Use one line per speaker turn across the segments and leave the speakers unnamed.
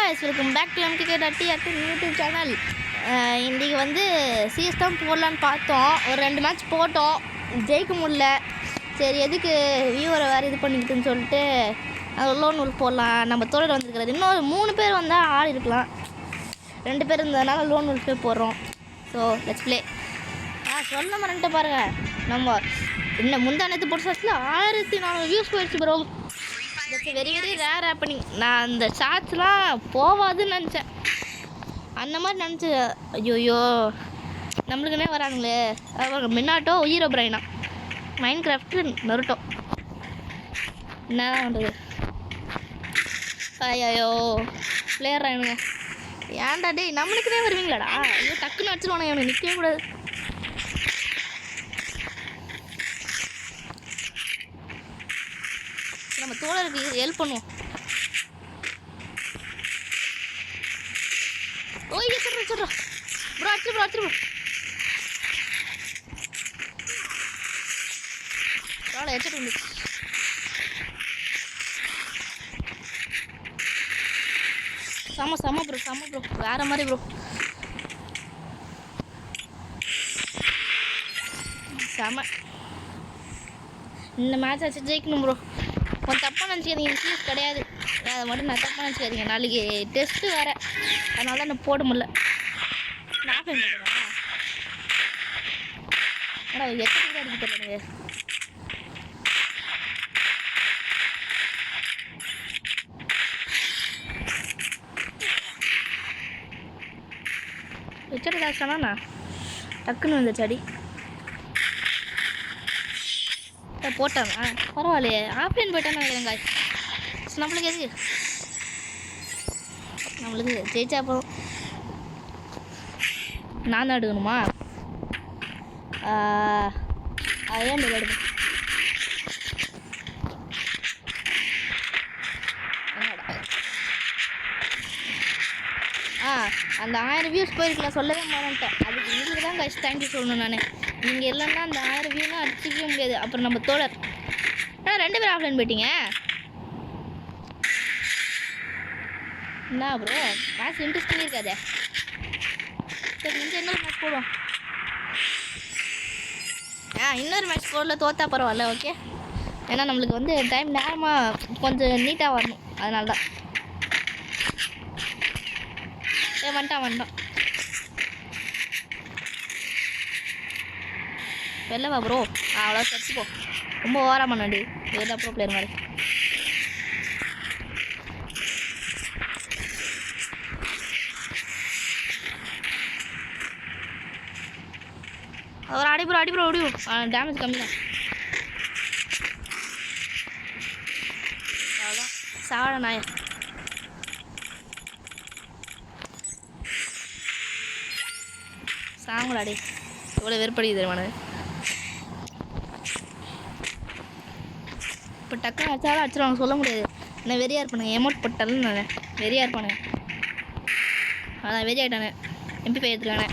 guys, welcome back to MKK.T YouTube channel. இன்றைக்கி வந்து CS தான் போடலான்னு பார்த்தோம். ஒரு 2 மேட்ச் போட்டோம், ஜெயிக்க முடியல. சரி எதுக்கு வியூவரை வேறு இது பண்ணிக்கிட்டுன்னு சொல்லிட்டு அது லோன் நூல் போடலாம். நம்ம தோழர் வந்துருக்கிறது இன்னொரு 3 பேர் வந்தால் ஆள் இருக்கலாம். 2 பேர் இருந்ததுனால லோன் நூல் போய் போடுறோம். So let's play. சொல்ல மறந்துட்டு பாருங்கள், நம்ம இன்னும் முந்தானத்து போட்டு சாட்சில் 1400 வியூஸ் போயிடுச்சு bro. That's very very rare happening. நான் அந்த ஷார்ட்ஸ்லாம் போவாதுன்னு நினச்சேன், அந்த மாதிரி நினச்சேன். ஐயோயோ நம்மளுக்குன்னே வராங்களே. அப்புறம் மின்னாட்டோ ஹீரோ பிரைனா மைண்ட் கிராஃப்ட்டு நருட்டோ என்ன பண்ணுறது. ஐயோ பிளேயர் ஆயிடுங்க. ஏன்டா டே நம்மளுக்குனே வருவீங்களாடா? ஐயோ டக்குன்னு வச்சுருவானே, அவனை நிற்கவே கூடாது. நம்ம தோழருக்கு ஹெல்ப் பண்ணுவோம். ஓய் சொல்கிறோம் ப்ரோ, அடிச்சு ப்ரோ ப்ரோ எடுத்துட்டு வந்து செம ப்ரோ வேற மாதிரி ப்ரோ. செம இந்த மேட்ச் ஆச்சு ஜெயிக்கணும் ப்ரோ. கொஞ்சம் தப்பாக நினச்சிக்காதீங்க, சீஸ் கிடையாது, அதை மட்டும் நான் தப்பாக நினச்சிக்காதீங்க. நாளைக்கு டெஸ்ட்டு வேறு, அதனால தான் நான் போட முடியல. நான் பண்ணுறேன் ஆனால் எத்தனை அடிக்க தெரியல. வச்சுட்டு காசுனா டக்குன்னு வந்துச்சு அடி. போட்டாங்க பரவாயில்லையே, ஆஃப்லைன் போயிட்டான்னு நினைக்கிறேங்க. நம்மளுக்கு எதுக்கு, நம்மளுக்கு ஜெயிச்சா போதும். நான் தான் எடுக்கணுமா? ஏன் விளையாடுது அந்த 1000 வியூஸ் போயிருக்கலாம், சொல்லவே மாட்டேன். அதுக்கு உங்களுக்கு தான் கைஸ் தேங்க்யூ சொல்லணும். நான் நீங்கள் இல்லைன்னா அந்த 1000 வியூலாம் அடிச்சிக்கவே முடியாது. அப்புறம் நம்ம தோழர் 2 பேர் ஆஃப்லைன் போயிட்டீங்க. என்ன ப்ரோ மேட்ச் இன்ட்ரெஸ்டிங் இருக்காதே. சரி நீங்கள் இன்னொரு மேட்ச் போடுவோம். இன்னொரு மேட்ச் போடல, தோத்தா பரவாயில்ல ஓகே. ஏன்னா நம்மளுக்கு வந்து டைம் நேரமாக கொஞ்சம் நீட்டாக வரணும், அதனால தான். வந்துட்டான் வெளிலவா ப்ரோ. அவ்வளோ சர்ச்சுப்போ, ரொம்ப ஓவராக பண்ணாடி. இதுதான் ப்ரோ பிளேயர் மாதிரி. அவர் அடி ப்ரோ டேமேஜ் கம்மி தான். அவ்வளோதான் சாட நாய. சாங்களாடி இவ்வளோ வெறுப்படிக்குது தெரியுமா. இப்போ டக்குன்னு அடிச்சாலும் அடிச்சிருவாங்க, சொல்ல முடியாது. நான் வெறியாக இருப்பானுங்க, எமௌண்ட் போட்டாலும் நான் வெறியாக இருப்பானுங்க. அதான் வெறி ஆகிட்டானே, MP5 எடுத்துருக்கானே.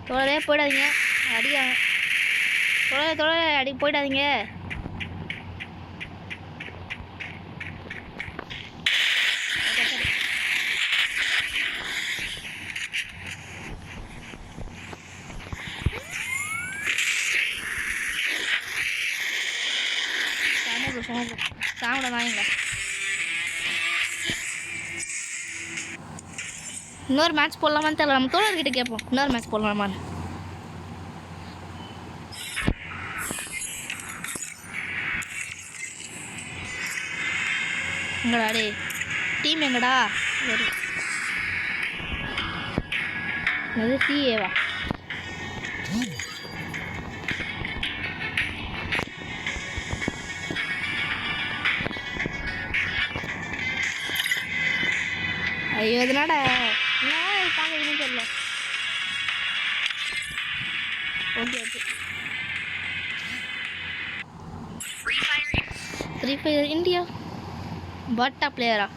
தோழரே போயிடாதீங்க, அடிக்காங்க தோழரே அடி போயிடாதீங்க. சாப்பிட வாங்க. இன்னொரு மேட்ச் போடலாமான்னு தெரியல, நம்ம தோழர்கிட்ட கேட்போம். இன்னொரு மேட்ச் போடலாமான்னு. எங்கடா டே டீம் எங்கடா? அது டிஏவா? ஐயோ இதனால என்ன பார்க்குறதுன்னு தெரியல. ஓகே ஃப்ரீ ஃபயர் இந்தியா பாட்டா பிளேயரா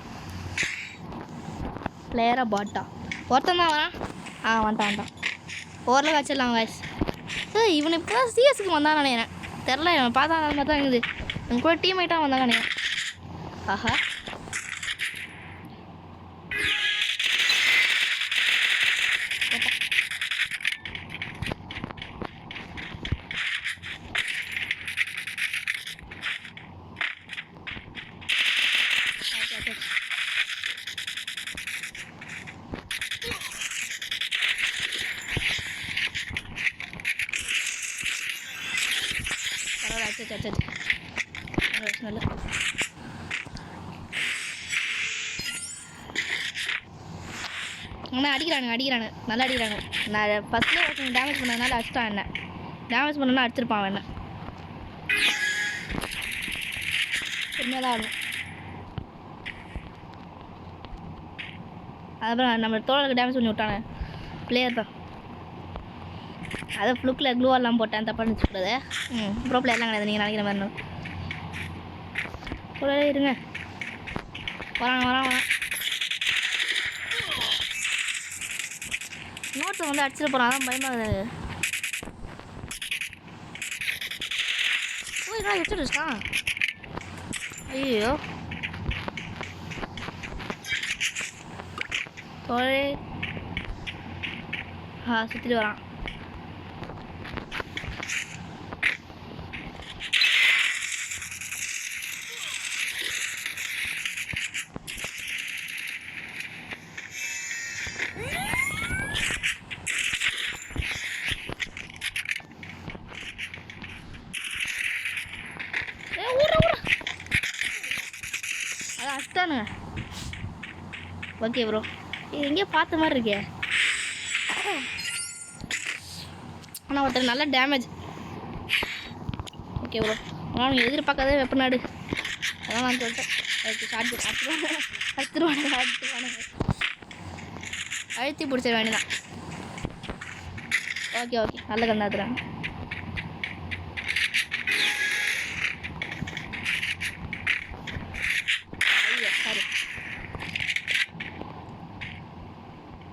பாட்டா ஒருத்தன் தான் வரான். வந்துட்டான் ஓரளவு வச்சிடலாம் வாய்ஸ். இவன் இப்போ சிஎஸ்க்கு வந்தான்னு நினைக்கிறேன், தெரில இவன் பார்த்தா அந்த மாதிரி தான் இருக்குது. என் கூட டீம் ஐட்டாக வந்தாங்க. ஆஹா நல்ல ஆனால் அடிக்கிறானு நல்லா அடிக்கிறானு. நான் ஃபஸ்ட்லேயே ஒருத்தங்க டேமேஜ் பண்ணதுனால அடிச்சிட்டான். என்ன டேமேஜ் பண்ணனா அடிச்சிருப்பான் அவன். என்ன உண்மையாக தான் ஆடும். அதுக்கப்புறம் நம்ம தோழருக்கு டேமேஜ் பண்ணி விட்டானே பிளேயர் தான். அதை ஃப்ளுக்கில் க்ளூவெல்லாம் போட்டேன், தப்பாக வச்சுக்கூடாது. ப்ரோ பிளேயர்லாம் கிடையாது நீங்கள் நினைக்கிற மாதிரி. தோழரே இருங்க, வரான். நோட்டை வந்து அடிச்சிட்டு போகிறான், அதான் பயமாகுது. ஓ என்ன வச்சுருச்சான். ஐயோ தோழரே சுற்றிட்டு வரான். அதான் அஷ்டானுங்க. ஓகே ப்ரோ, இது எங்கேயோ பார்த்த மாதிரி இருக்கே. ஆனால் ஒருத்தர் நல்ல டேமேஜ். ஓகே ப்ரோ, ஆனால் நீங்கள் எதிர்பார்க்காதே வெப்பநாடு. அதான் நான் சொல்லிட்டேன். அடுத்துருவானுங்க அழுத்தி பிடிச்ச வேண்டியதான். ஓகே நல்ல கண்ணாத்துறாங்க. ஐயோ சாரி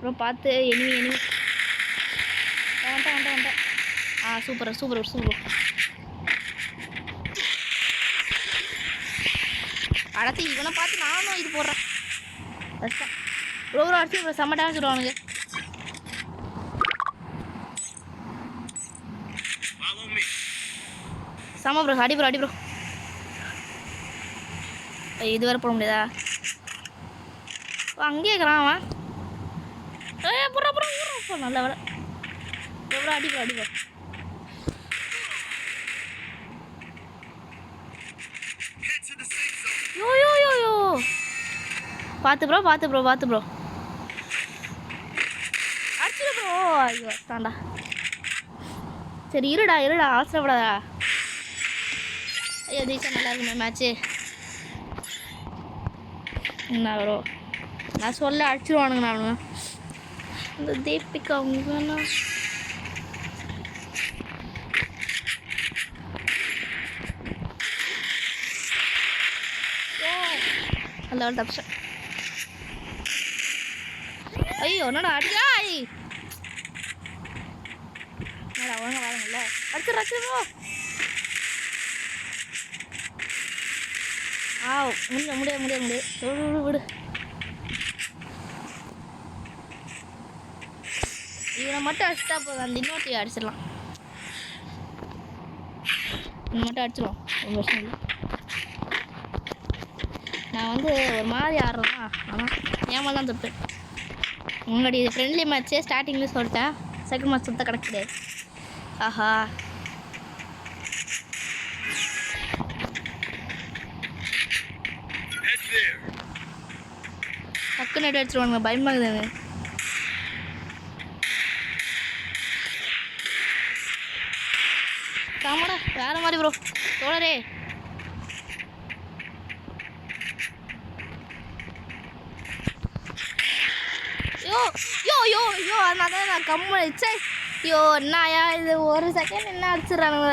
ப்ரோ, பார்த்து எனிமி வந்துட்டேன். சூப்பர் அடத்தி இவனை பார்த்து நானும் இது போடுறேன். கஷ்டம் ப்ரோ அடிச்சு ப்ரோ, செம்ம டேமேஜ் விடுவானுங்க. செம்ம ப்ரோ, அடி ப்ரோ. இது வரை போட முடியாதா? அங்கேயே இருக்கிறான் அவன். ப்ரோ நல்ல வேலை ப்ரோ, அடி ப்ரோ. யோ பார்த்து ப்ரோ அடிச்சிடு ப்ரோ. ஐயோ தாண்டா. சரி இருடா அவசரப்படாதா. ஐயோ தீஷா நல்லா இருக்குமே மேட்ச்சு. என்ன ப்ரோ நான் சொல்ல அடிச்சிடுவானுங்க. நான் இந்த தீபிகா அவங்க நல்ல தப்பிச்ச. ஐயோ என்னடா அடியா ஒழுங்க வாருங்கல்ல. அடிச்சிடுறோ. முடியாது விடு. இவனை மட்டும் அடிச்சிட்டா போதும், அந்த இன்னொருத்தையும் அடிச்சிடலாம். இவனை மட்டும் அடிச்சிடுவோம், ஒரு வருஷம் இல்லை. நான் வந்து ஒரு மாதிரி ஆடுறேன்னா ஆனால் ஏமா தான் தப்பு. முன்னாடி இது ஃப்ரெண்ட்லி மேட்ச்சே ஸ்டார்டிங்லேயே சொல்லிட்டேன். செகண்ட் மேட்ச் சுத்தம் கிடைக்குது. ஆஹா டக்கு நெட் அடிச்சிருவானுங்க, பயமாகுது. காமடா வேற மாதிரி ப்ரோ தோழரே. யோ அதனால நான் கம்முச்சே. ஐயோ என்னயா இது, ஒரு செகண்ட் என்ன அடிச்சிடறானுங்க.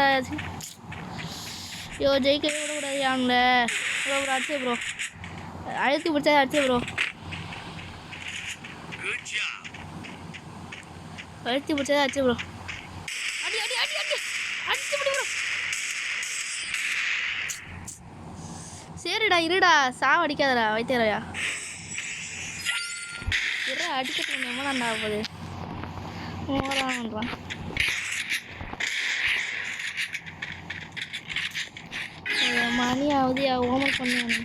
ஐயோ ஜெயிக்கவே விடக்கூடாது அவங்கள. ப்ரோ அடிச்சு ப்ரோ, அழுத்தி பிடிச்சா அடிச்சு ப்ரோ. அழுத்தி பிடிச்சதா அடிச்சு ப்ரோ. அடிச்சு பிடி ப்ரோ. இருடா சாவ அடிக்காதடா வைத்தியரையா இருடா அடிக்கிறதுக்கு எவ்வளோ தான் ஆகுது ஓரான்றான் மணி ஆகுது ஹோம்ஒர்க் பண்ணுவானு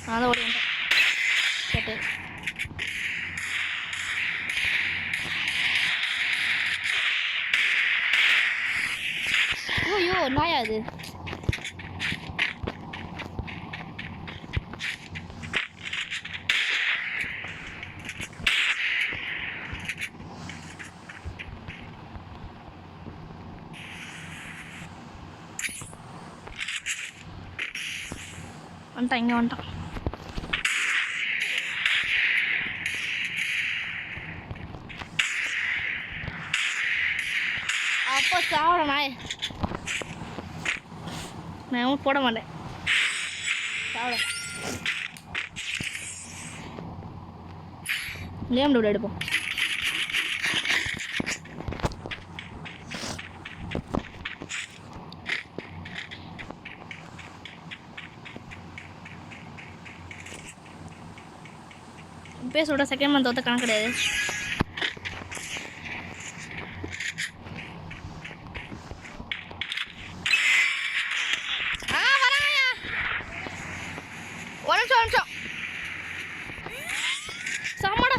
அதான் ஓடி வந்துட்டேன் கேட்டு ஐயோ நாயா அது வந்துட்டான் இங்கே வந்துட்டான் அப்போ சாவட நாய் நான் போட மாட்டேன் சாவட லேம் டூட் எடுப்போம் பேசோட செகண்ட் மந்த் ஒருத்த கணக்கு கிடையாது ஒரு நிமிஷம் சாமாடா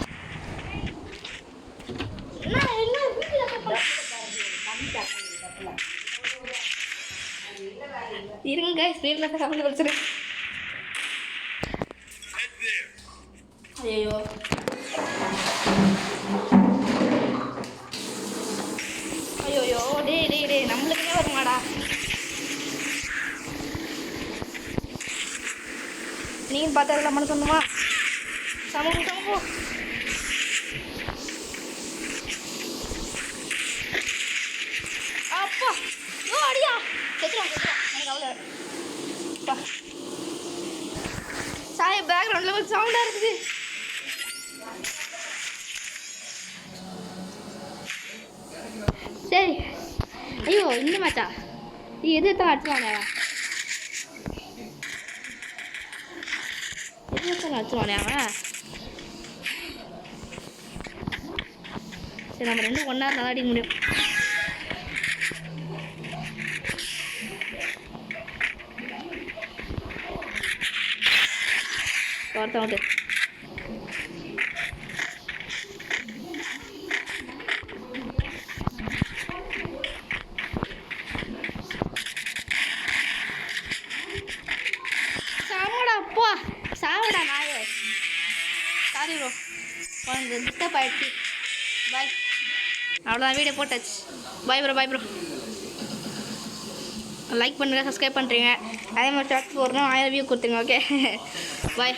இருங்க ஸ்க்ரீன்ல கமெண்ட் கொடுத்துரு ஐயோ ஐயோ டேய் நம்மளுக்கே வருமாடா நீங்கள் பார்த்தா மட்டும் சொன்னமா சமூகம் அப்பா ஓ அடியா செத்துறான் எனக்கு அவ்வளோ சாய் பேக்ரவுண்டில் கொஞ்சம் சவுண்டாக இருக்குது சரி ஐயோ இந்த மேட்சா நீ எது எத்தனை அடிச்சுவானே எது எத்தனை அடிச்சுவானே அவன் சரி நம்ம ரெண்டும் ஒன்றா நல்லா அடிக்க முடியும் ஒருத்தன் வந்து சாவடா நாயே சாரி ப்ரோ கொஞ்சம் டிஸ்டர்ப் ஆகிடுச்சு பாய் அவ்வளோதான் வீடியோ போட்டாச்சு பாய் ப்ரோ லைக் பண்ணுங்கள் சப்ஸ்கிரைப் பண்ணுறீங்க அதே மாதிரி ஷார்ட்ஸ் போடுறோம் 1000 வியூ கொடுத்துருங்க ஓகே பாய்